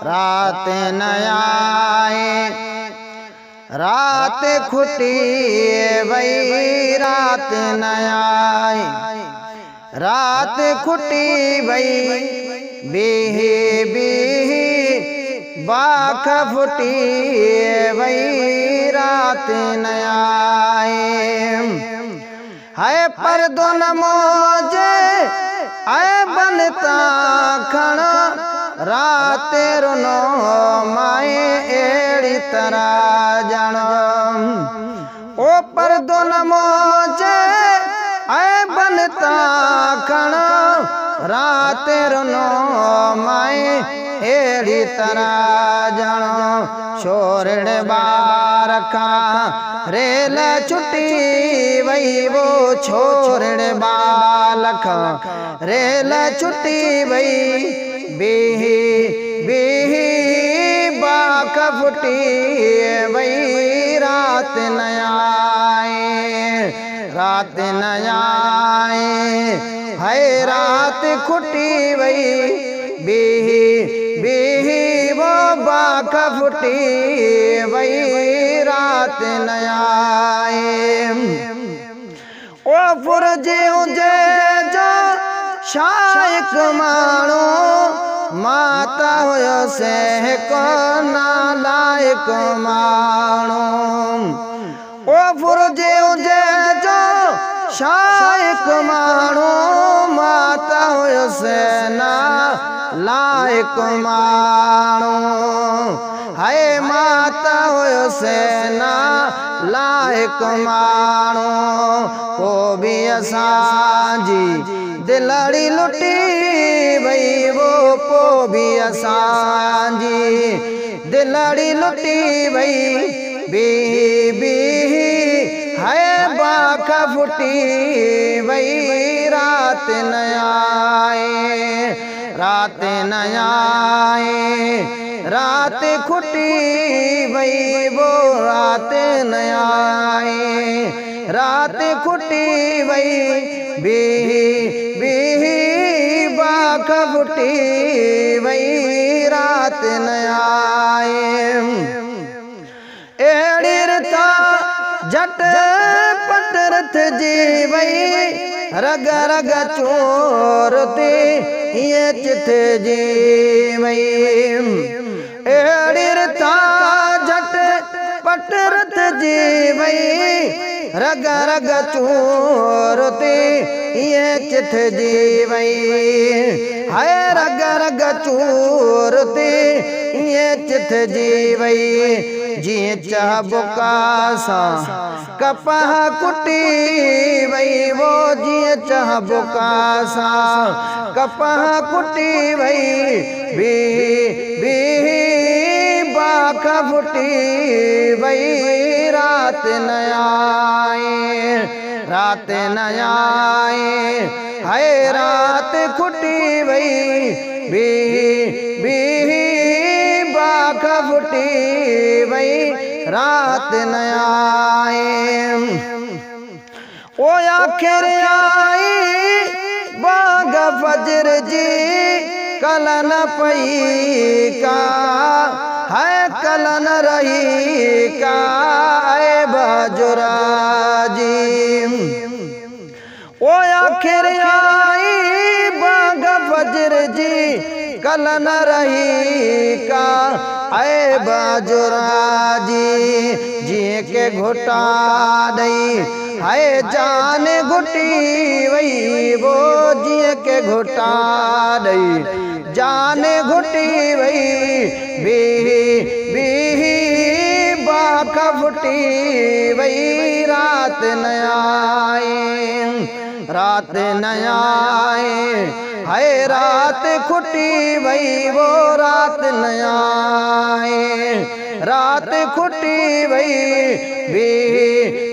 रात न आए, रात खुटी भई, रात न आए, रात खुटी भई, बीही बीही बाख फुटी भई, रात न आए। है पर्दो न मोजे आए बनता खण, रात रुनो माए एड़ी तरह जण। ओ पर्दो न मोजे आए बनता खण, रात रुनो माए एड़ी तरह जण। छोरड़े बार का रेल छुट्टी वही, वो छोरड़े बाल का रेल छुट्टी वही, बीही बीही बाख फुटी वही, रात न आए, रात न आए। है रात खुटी वही, बीही बीही वो बाख फुटी वही, रात न आए। ओ फुरजी हुजे जो शायक माण्हू, माता हुयो से को नालायक माण्हू। ओ फुरजी हुजे जो शायक माण्हू, माता हुयो से नालायक माण्हू। है माता हुयो से नालायक माण्हू। को भी असांजी दिलड़ी लुटी भई, वो को भी असांजी दिलड़ी लुटी भई, बीही बीही है बाख फुटी भई, रात न आए, रात न आए। रात खुटी भई, वो रात न आए, रात खुटी भई, बीही बीही बाख फुटी भई, रात न आए। एड़ी रता जट पटरथ जी भई, रग रग चोरते ये चित जी भई। एड़ी रता जट पटरथ जी भई, रग रग चोरते ये चित जी भई। है रग रग चोरते ये चित जी भई, जी चाह बुकासा कपह कुटी भई, वो जी चाह बुकासा कपह कुटी भई, बीही बीही बाख फुटी भई, रात न आए, रात न आए। है रात खुटी भई, बीही बीही बाख फुटी भई, रात न आए। ओ आखिर आई बाग फजर जी, कल न पई का है, कल न रही का है बाजुरा जी। ओ आखिर आई बाग फजर जी, कल न रही का है बाजुरा जी। जी के घुटा दई है जान घुटी वही, वो जी के घुटा दई जान घुटी वही, बीही बीही बाख फुटी वही, रात न आए, रात न आए। है रात खुटी भई, वो रात न आए, रात खुटी भई, बीही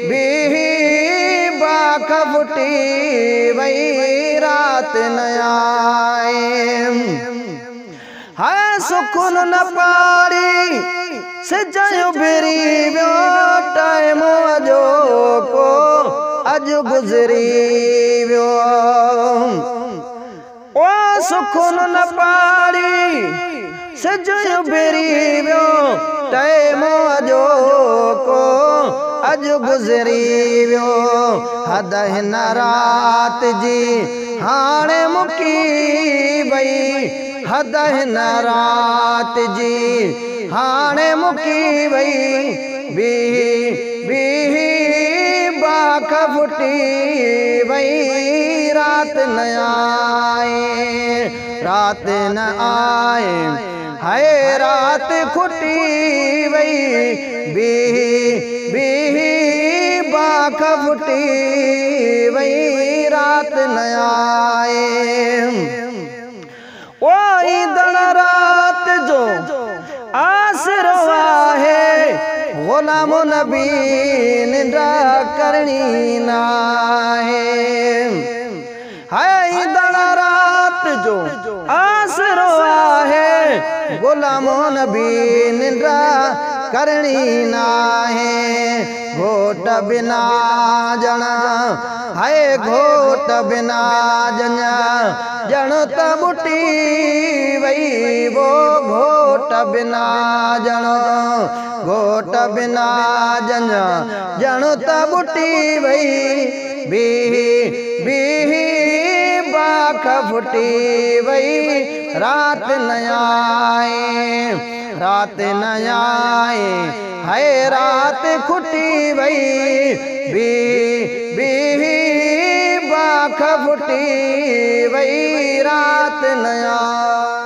बीही बाख फुटी भई, रात न आए। है सुकुन न पाड़ी से जयो बिरी व्यो, टाइम अजो को अज गुजरी व्यो। ओ सुखुन न पाड़ी सजो बेरी वियो टाइम अजो को अज गुज़री वियो हद हिन रात जी हाणे मुकी वई हद हिन रात जी हाणे मुकी वई बीही बाख फुटी वई रात न आए रात न आए हाय रात खुटी वई बीही बाख फुटी वई रात न आए ओ ईंदड़ रात जो आसरो आहे गुलाम नबी निंद्रा करणी नाहे हाय ईंदड़ रात जो आसरो आहे गुलाम नबी निंद्रा करणी नाहे घोट बिना जना हाय घोट बिना जञा जण त बुटी वई वो घोट बिना जण घोट बिना जञा जण त बुटी वई बीही बाख फुटी वई रात न आए रात न आए हाय रात खुटी वई बीही बाख फुटी वई रात न आए।